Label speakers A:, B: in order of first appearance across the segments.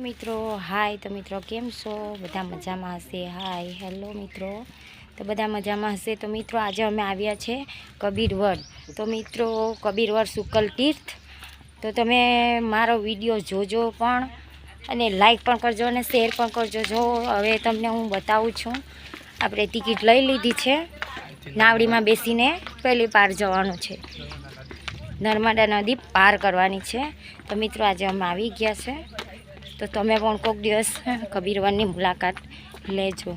A: મિત્રો હાય તો મિત્રો કેમ છો બધા મજામાં હશે હાય હેલો મિત્રો તો બધા મજામાં હશે તો મિત્રો આજે અમે આવ્યા છે કબીરવડ તો મિત્રો કબીરવડ શુકલ તીર્થ તો તમે મારો વિડીયો જોજો પણ અને લાઈક પણ કરજો અને શેર પણ કરજો જો હવે તમને હું બતાવું છું આપણે ટિકિટ લઈ લીધી છે નાવડીમાં બેસીને પહેલી પાર જવાનું છે નર્મદા નદી પાર કરવાની છે તો મિત્રો આજે અમે આવી ગયા છે તો તમે પણ કોઈક દિવસ કબીરવડની મુલાકાત લેજો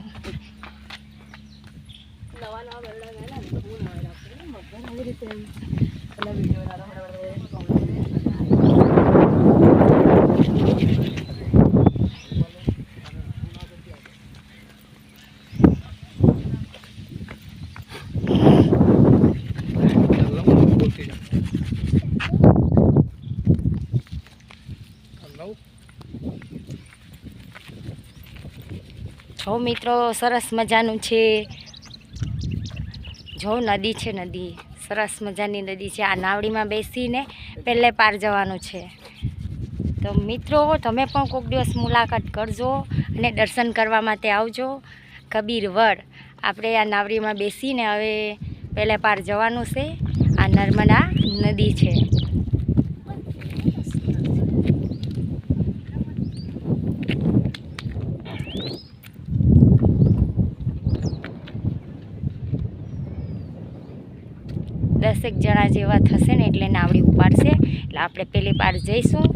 A: જો મિત્રો સરસ મજાનું છે જો નદી છે નદી સરસ મજાની નદી છે આ નાવડીમાં બેસીને પહેલે પાર જવાનું છે તો મિત્રો તમે પણ કોઈક દિવસ મુલાકાત કરજો અને દર્શન કરવા માટે આવજો કબીરવડ આપણે આ નાવડીમાં બેસીને હવે પહેલે પાર જવાનું છે આ નર્મદા નદી છે દસેક જણા જેવા થશે ને એટલે નાવડી ઉપાડશે એટલે આપણે પેલી પાર જઈશું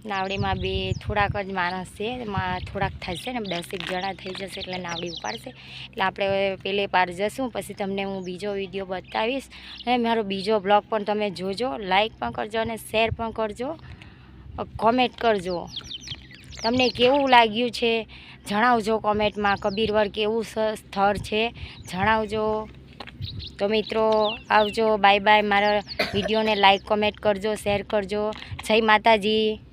A: નાવડીમાં બે થોડાક જ માણસ છે એમાં થોડાક થશે ને દસેક જણા થઈ જશે એટલે નાવડી ઉપાડશે એટલે આપણે પેલે પાર જશું પછી તમને હું બીજો વિડીયો બતાવીશ અને મારો બીજો બ્લોગ પણ તમે જોજો લાઈક પણ કરજો અને શેર પણ કરજો કોમેન્ટ કરજો તમને કેવું લાગ્યું છે જણાવજો કોમેન્ટમાં કબીરવડ કેવું સ્થળ છે જણાવજો તો મિત્રો આવજો બાય બાય મારા વિડીયોને લાઈક કોમેન્ટ કરજો શેર કરજો જય માતાજી।